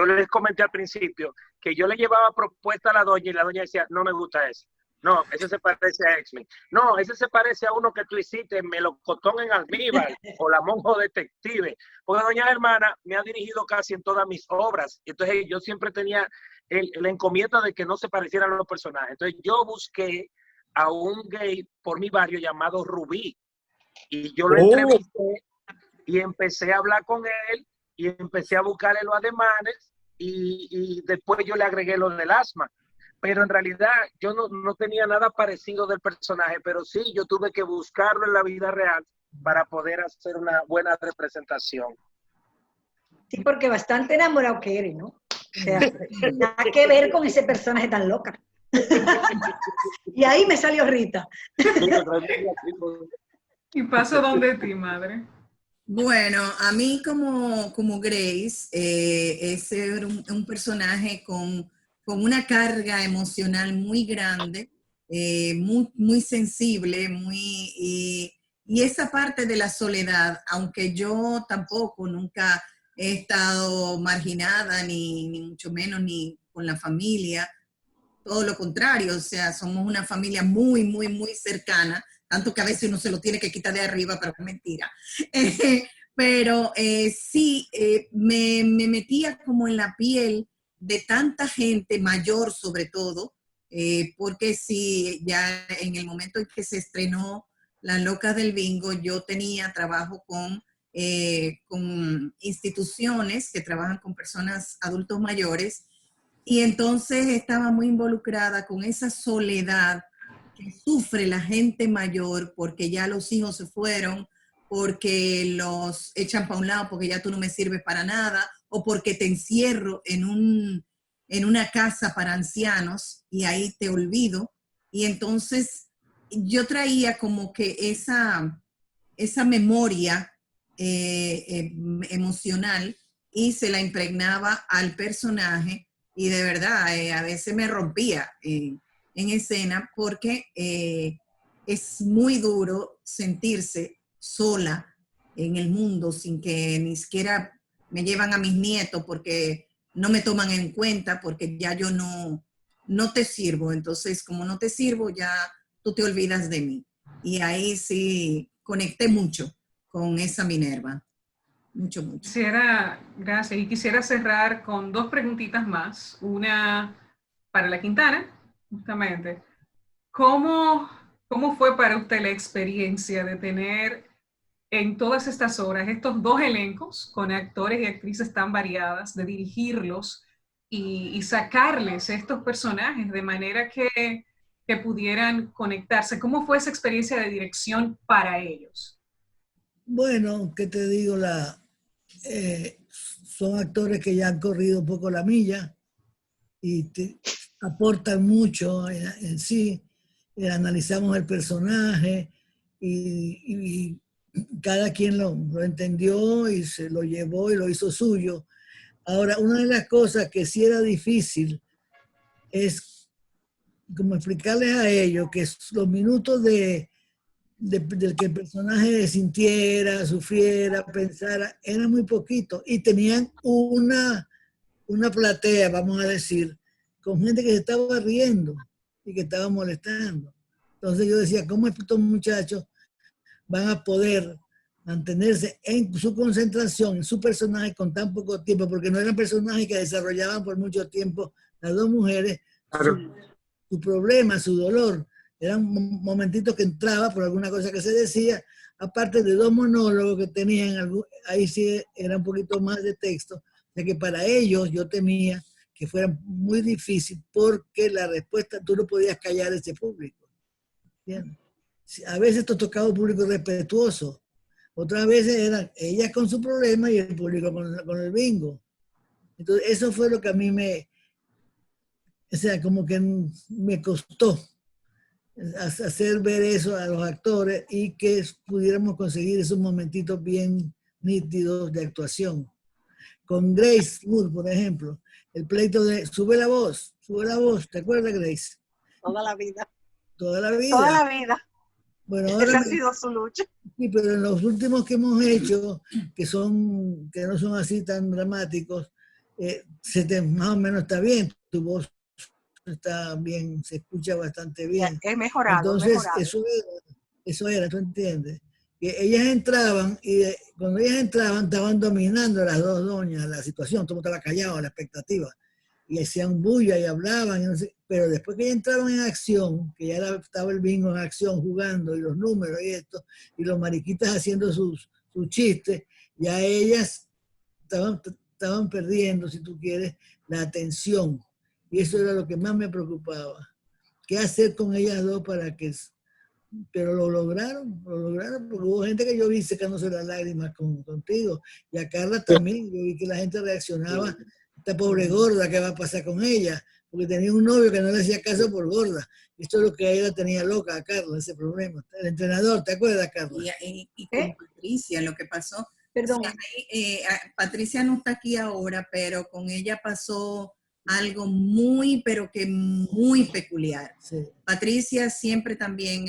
les comenté al principio que yo le llevaba propuesta a la doña y la doña decía, no me gusta eso. No, ese se parece a X-Men. No, ese se parece a uno que tú hiciste en Melocotón en Almíbar o La Monjo Detective. Porque doña Germana me ha dirigido casi en todas mis obras. Entonces yo siempre tenía la encomienda de que no se parecieran los personajes. Entonces yo busqué a un gay por mi barrio llamado Rubí. Y yo lo entrevisté y empecé a hablar con él y empecé a buscarle los ademanes y después yo le agregué lo del asma. Pero en realidad yo no tenía nada parecido del personaje, pero sí, yo tuve que buscarlo en la vida real para poder hacer una buena representación. Sí, porque bastante enamorado que eres, ¿no? O sea, nada que ver con ese personaje tan loca. Y ahí me salió Rita. ¿Y paso donde ti, madre? Bueno, a mí como Grace, es ser un personaje con una carga emocional muy grande, muy sensible, y Y esa parte de la soledad, aunque yo tampoco nunca he estado marginada, ni mucho menos, ni con la familia, todo lo contrario, o sea, somos una familia muy, muy, muy cercana, tanto que a veces uno se lo tiene que quitar de arriba, pero es mentira. Pero sí, me metía como en la piel de tanta gente mayor sobre todo, porque sí, ya en el momento en que se estrenó Las Locas del Bingo, yo tenía trabajo con instituciones que trabajan con personas adultos mayores, y entonces estaba muy involucrada con esa soledad que sufre la gente mayor porque ya los hijos se fueron, porque los echan para un lado porque ya tú no me sirves para nada, o porque te encierro en una casa para ancianos y ahí te olvido. Y entonces yo traía como que esa memoria emocional y se la impregnaba al personaje, y de verdad a veces me rompía en escena porque es muy duro sentirse sola en el mundo sin que ni siquiera me llevan a mis nietos porque no me toman en cuenta, porque ya yo no te sirvo. Entonces, como no te sirvo, ya tú te olvidas de mí. Y ahí sí conecté mucho con esa Minerva. Mucho, mucho. Gracias, y quisiera cerrar con dos preguntitas más. Una para la Quintana, justamente. ¿Cómo fue para usted la experiencia de tener en todas estas horas estos dos elencos con actores y actrices tan variadas, de dirigirlos y sacarles estos personajes de manera que pudieran conectarse? ¿Cómo fue esa experiencia de dirección para ellos? Bueno, ¿qué te digo? Son actores que ya han corrido un poco la milla y te aportan mucho en sí. Analizamos el personaje y cada quien lo entendió y se lo llevó y lo hizo suyo. Ahora, una de las cosas que sí era difícil es como explicarles a ellos que los minutos del que el personaje sintiera, sufriera, pensara, eran muy poquitos y tenían una platea, vamos a decir, con gente que se estaba riendo y que estaba molestando. Entonces yo decía, ¿cómo estos muchachos van a poder mantenerse en su concentración, en su personaje con tan poco tiempo? Porque no eran personajes que desarrollaban por mucho tiempo las dos mujeres, Claro. su problema, su dolor. Eran momentitos que entraba por alguna cosa que se decía, aparte de dos monólogos que tenían, ahí sí era un poquito más de texto, de que para ellos yo temía que fuera muy difícil porque la respuesta, tú no podías callar a ese público. ¿Entiendes? A veces esto tocaba un público respetuoso, otras veces eran ellas con su problema y el público con el bingo. Entonces eso fue lo que a mí o sea, como que me costó hacer ver eso a los actores y que pudiéramos conseguir esos momentitos bien nítidos de actuación. Con Grace Moore, por ejemplo, el pleito de sube la voz, ¿te acuerdas, Grace? Toda la vida. Toda la vida. Toda la vida. Bueno, ahora Esa ha sido su lucha. Sí, pero en los últimos que hemos hecho, que no son así tan dramáticos, más o menos está bien, tu voz está bien, se escucha bastante bien. He mejorado. Entonces, eso era, ¿tú entiendes? Que ellas entraban y cuando ellas entraban estaban dominando las dos doñas la situación, todo estaba callado, la expectativa. Y hacían bulla y hablaban, y no sé, pero después que ya entraban en acción, que ya estaba el bingo en acción jugando y los números y esto, y los mariquitas haciendo sus chistes, ya ellas estaban perdiendo, si tú quieres, la atención. Y eso era lo que más me preocupaba. ¿Qué hacer con ellas dos para que... Pero lo lograron, porque hubo gente que yo vi secándose las lágrimas contigo, y a Carla también, yo vi que la gente reaccionaba, esta pobre gorda, ¿qué va a pasar con ella? Porque tenía un novio que no le hacía caso por gorda. Esto es lo que a ella tenía loca, a Carla, ese problema. El entrenador, ¿te acuerdas, Carla? Y con Patricia, lo que pasó, Perdón. o sea, Patricia no está aquí ahora, pero con ella pasó algo muy, pero que muy peculiar. Sí. Patricia siempre también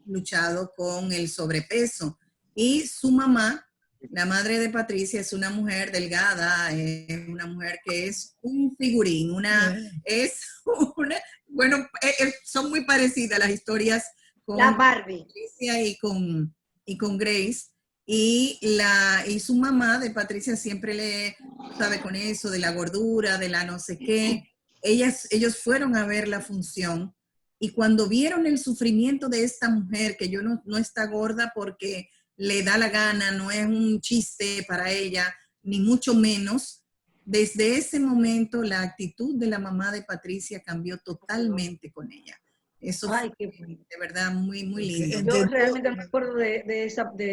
luchado con el sobrepeso. Y su mamá, la madre de Patricia, es una mujer delgada, es una mujer que es un figurín, bueno, son muy parecidas las historias con La Barbie. Patricia y con Grace. Y su mamá de Patricia siempre le, sabe, con eso de la gordura, de la no sé qué. Ellos fueron a ver la función y cuando vieron el sufrimiento de esta mujer, que yo no está gorda porque le da la gana, no es un chiste para ella, ni mucho menos, desde ese momento la actitud de la mamá de Patricia cambió totalmente con ella. Eso Ay, fue de verdad muy, muy lindo. Yo realmente no me acuerdo de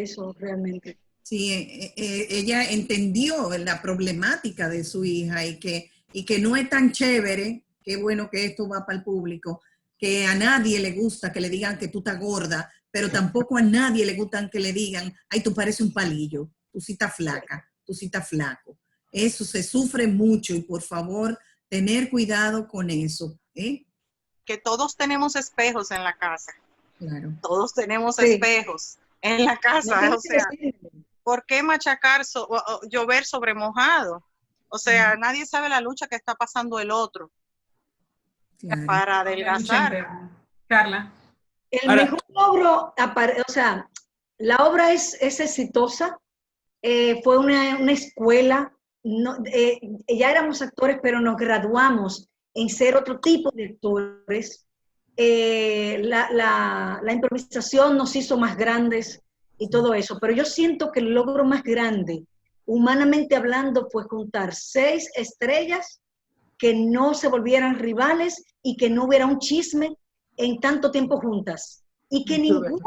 eso, realmente. Sí, ella entendió la problemática de su hija y que no es tan chévere, qué bueno que esto va para el público, que a nadie le gusta que le digan que tú estás gorda, pero tampoco a nadie le gustan que le digan, ay, tú pareces un palillo, tú sí estás flaca, tú sí estás flaco. Eso se sufre mucho y por favor, tener cuidado con eso. Que todos tenemos espejos en la casa. Claro. Todos tenemos Sí. espejos en la casa. No, O sea, ¿por qué machacar, llover sobre mojado? O sea, nadie sabe la lucha que está pasando el otro Claro. para Mucha adelgazar. interna. Carla. El Ahora- mejor logro, o sea, la obra es exitosa, fue una escuela, ya éramos actores, pero nos graduamos en ser otro tipo de actores. La improvisación nos hizo más grandes y todo eso, pero yo siento que el logro más grande, humanamente hablando, fue juntar 6 estrellas que no se volvieran rivales y que no hubiera un chisme en tanto tiempo juntas. Y que ninguno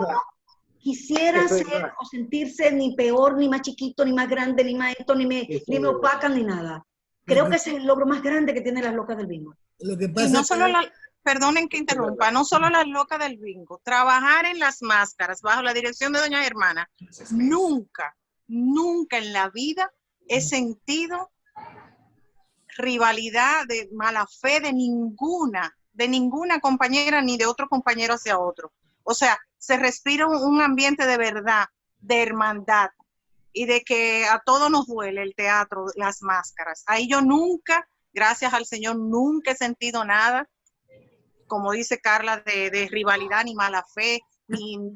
quisiera ser o sentirse ni peor, ni más chiquito, ni más grande, ni más esto, ni me opacan, ni nada. Creo que ese es el logro más grande que tiene las locas del bingo. Lo que Y pasa no es solo perdonen que interrumpa, no solo las locas del bingo, trabajar en las máscaras bajo la dirección de doña Germana, nunca en la vida he sentido rivalidad de mala fe de ninguna compañera ni de otro compañero hacia otro. O sea, se respira un ambiente de verdad, de hermandad y de que a todos nos duele el teatro, las máscaras. Ahí yo nunca, gracias al Señor, nunca he sentido nada, como dice Carla, de rivalidad ni mala fe.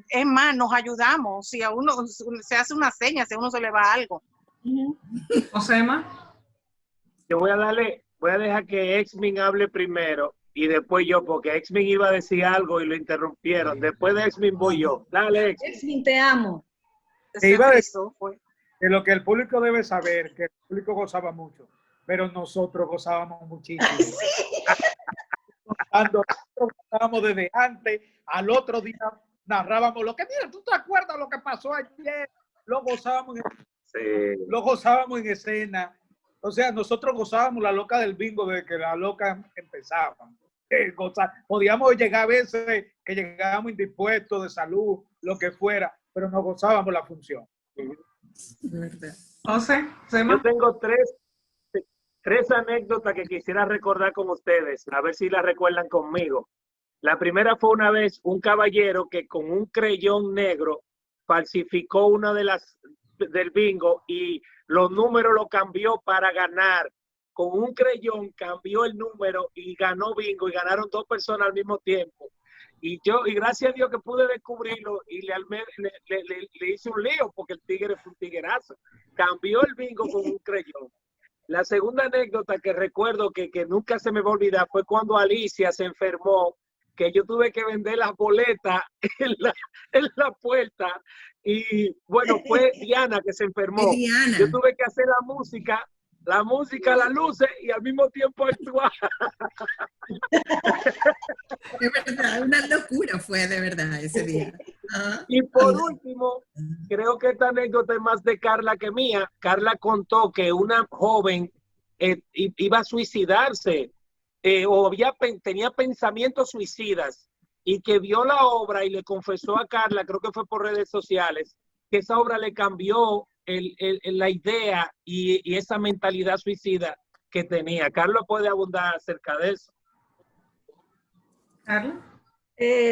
Es más, nos ayudamos. Si a uno se hace una seña, si a uno se le va algo. Osema. Yo voy a dejar que Exmin hable primero y después yo, porque Exmin iba a decir algo y lo interrumpieron. Después de Exmin voy yo. Dale, Exmin. Exmin, te amo. Te iba a decir que lo que el público debe saber, que el público gozaba mucho, pero nosotros gozábamos muchísimo. Sí. Cuando nosotros gozábamos desde antes, al otro día narrábamos lo que, mira, ¿tú te acuerdas lo que pasó ayer? Lo gozábamos en escena. O sea, nosotros gozábamos la loca del bingo desde que la loca empezaban. Podíamos llegar a veces que llegábamos indispuestos de salud, lo que fuera, pero nos gozábamos la función. Yo tengo tres anécdotas que quisiera recordar con ustedes, a ver si las recuerdan conmigo. La primera fue una vez un caballero que con un creyón negro falsificó una de las del bingo y los números lo cambió para ganar. Con un creyón cambió el número y ganó bingo y ganaron 2 personas al mismo tiempo. Y gracias a Dios que pude descubrirlo y le hice un lío porque el tigre fue un tiguerazo. Cambió el bingo con un creyón. La segunda anécdota que recuerdo que nunca se me va a olvidar fue cuando Alicia se enfermó, que yo tuve que vender las boletas en la puerta. Y bueno, fue Diana que se enfermó. Diana. Yo tuve que hacer la música, las luces y al mismo tiempo actuar. De verdad, una locura fue de verdad ese día. Y por último, creo que esta anécdota es más de Carla que mía. Carla contó que una joven iba a suicidarse o tenía pensamientos suicidas y que vio la obra y le confesó a Carla, creo que fue por redes sociales, que esa obra le cambió la idea y esa mentalidad suicida que tenía. Carla puede abundar acerca de eso. ¿Carla?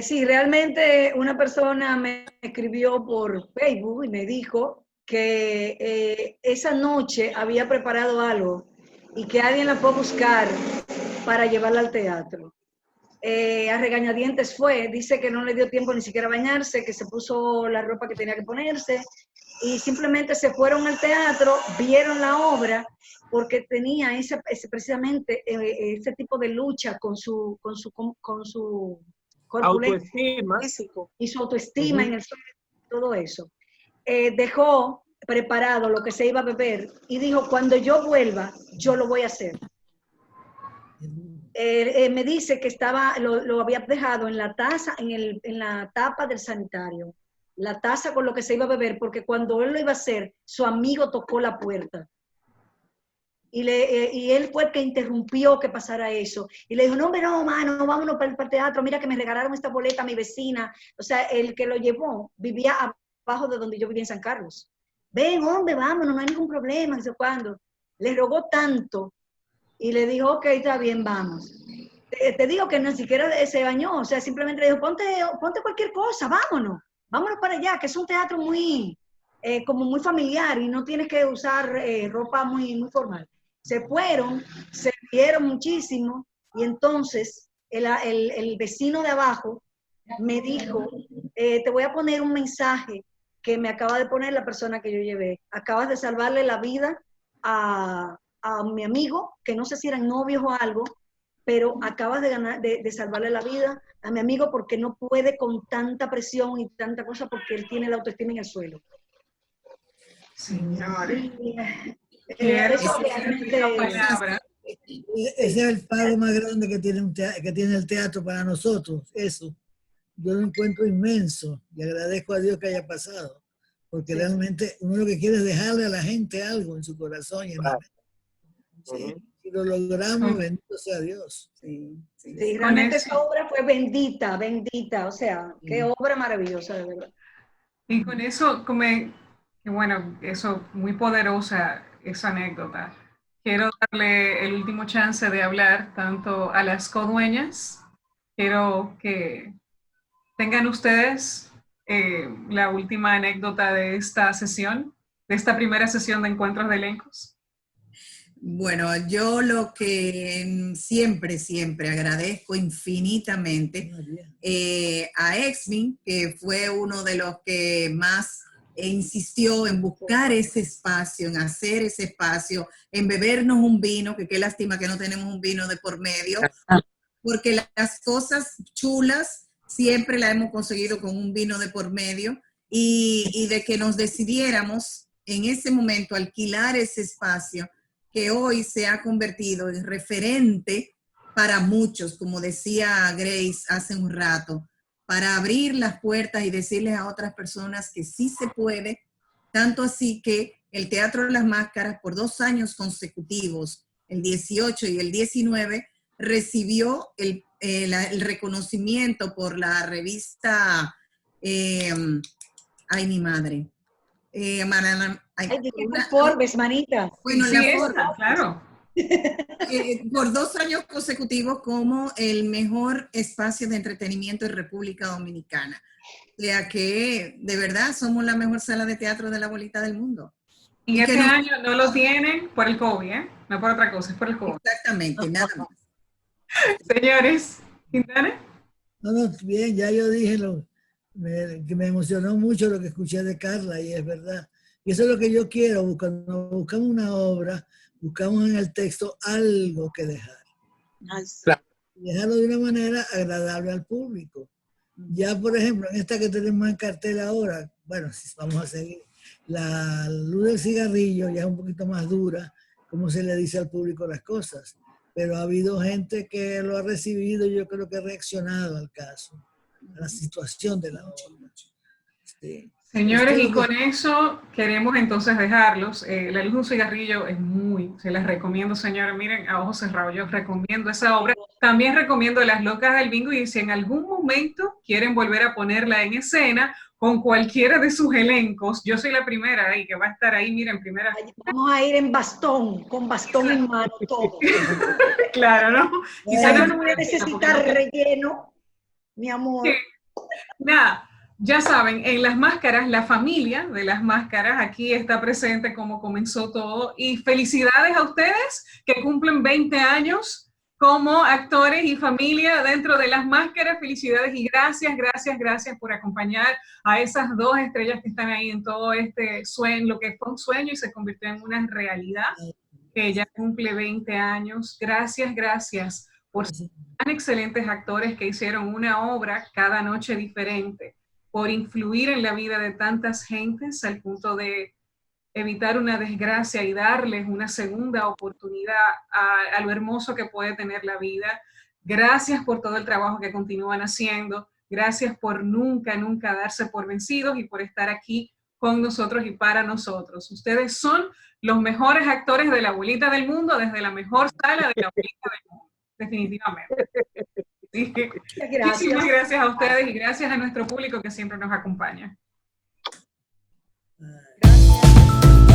Sí, realmente una persona me escribió por Facebook y me dijo que esa noche había preparado algo y que alguien la fue a buscar para llevarla al teatro. A regañadientes fue, dice que no le dio tiempo ni siquiera a bañarse, que se puso la ropa que tenía que ponerse y simplemente se fueron al teatro, vieron la obra porque tenía precisamente ese tipo de lucha con su corpulencia Autoestima. y su autoestima en el suelo, todo eso. Dejó preparado lo que se iba a beber y dijo, cuando yo vuelva, yo lo voy a hacer. Me dice que lo había dejado en la taza, en la tapa del sanitario, la taza con lo que se iba a beber, porque cuando él lo iba a hacer, su amigo tocó la puerta. Y él fue el que interrumpió que pasara eso. Y le dijo, no, hombre, no, mano, vámonos para el teatro, mira que me regalaron esta boleta a mi vecina. O sea, el que lo llevó vivía abajo de donde yo vivía en San Carlos. Ven, hombre, vámonos, no hay ningún problema, no sé cuándo. Le rogó tanto y le dijo, ok, está bien, vamos. Te digo que ni siquiera se bañó, o sea, simplemente le dijo, ponte cualquier cosa, vámonos para allá, que es un teatro muy, como muy familiar y no tienes que usar ropa muy formal. Se fueron, se rieron muchísimo y entonces el vecino de abajo me dijo, te voy a poner un mensaje que me acaba de poner la persona que yo llevé. Acabas de salvarle la vida a mi amigo, que no sé si eran novios o algo, pero acabas de salvarle la vida a mi amigo porque no puede con tanta presión y tanta cosa porque él tiene la autoestima en el suelo. Señores. Ese es el pago más grande que tiene el teatro para nosotros, eso. Yo lo encuentro inmenso y agradezco a Dios que haya pasado, porque realmente uno lo que quiere es dejarle a la gente algo en su corazón y en la mente. Sí. Si lo logramos, bendito sea Dios. Sí, realmente esa obra fue bendita, o sea, qué obra maravillosa, de verdad. Y con eso, bueno, eso, muy poderosa esa anécdota. Quiero darle el último chance de hablar tanto a las codueñas. Quiero que tengan ustedes la última anécdota de esta sesión, de esta primera sesión de encuentros de elencos. Bueno, yo lo que siempre agradezco infinitamente a Exmin, que fue uno de los que más insistió en buscar ese espacio, en hacer ese espacio, en bebernos un vino, que qué lástima que no tenemos un vino de por medio, porque las cosas chulas siempre las hemos conseguido con un vino de por medio y de que nos decidiéramos en ese momento alquilar ese espacio que hoy se ha convertido en referente para muchos, como decía Grace hace un rato, para abrir las puertas y decirles a otras personas que sí se puede, tanto así que el Teatro de las Máscaras por 2 años consecutivos, el 18 y el 19, recibió el reconocimiento por la revista, ay mi madre, Forbes, manita. Bueno, sí, la Forbes, claro. por 2 años consecutivos como el mejor espacio de entretenimiento en República Dominicana. O sea que de verdad somos la mejor sala de teatro de la bolita del mundo. Y este año no lo tienen por el COVID, ¿eh? No por otra cosa, es por el COVID. Exactamente, nada más. Señores, ¿Quintana? No, bien, ya yo dije que me emocionó mucho lo que escuché de Carla y es verdad. Y eso es lo que yo quiero, cuando buscamos una obra, buscamos en el texto algo que dejar. Claro. Y dejarlo de una manera agradable al público. Ya, por ejemplo, en esta que tenemos en cartel ahora, bueno, si vamos a seguir, la luz del cigarrillo ya es un poquito más dura, como se le dice al público las cosas. Pero ha habido gente que lo ha recibido y yo creo que ha reaccionado al caso, a la situación de la obra. Sí. Señores, y con eso queremos entonces dejarlos. La luz de un cigarrillo es se las recomiendo, señores. Miren, a ojos cerrados, yo recomiendo esa obra. También recomiendo Las Locas del Bingo y si en algún momento quieren volver a ponerla en escena con cualquiera de sus elencos, yo soy la primera ahí que va a estar ahí, miren, primera. Vamos a ir en bastón, con bastón en mano, todo. Claro, ¿no? Quizás no voy a necesitar relleno. mi amor. Sí. Nada, ya saben, en Las Máscaras, la familia de Las Máscaras aquí está presente como comenzó todo. Y felicidades a ustedes que cumplen 20 años como actores y familia dentro de Las Máscaras. Felicidades y gracias, gracias, gracias por acompañar a esas dos estrellas que están ahí en todo este sueño, lo que fue un sueño y se convirtió en una realidad, que ya cumple 20 años. Gracias, gracias por ser tan excelentes actores que hicieron una obra cada noche diferente, por influir en la vida de tantas gentes al punto de evitar una desgracia y darles una segunda oportunidad a lo hermoso que puede tener la vida. Gracias por todo el trabajo que continúan haciendo. Gracias por nunca, nunca darse por vencidos y por estar aquí con nosotros y para nosotros. Ustedes son los mejores actores de La Abuelita del Mundo, desde la mejor sala de La Abuelita del Mundo, definitivamente. Sí. Muchísimas gracias a ustedes y gracias a nuestro público que siempre nos acompaña. Gracias.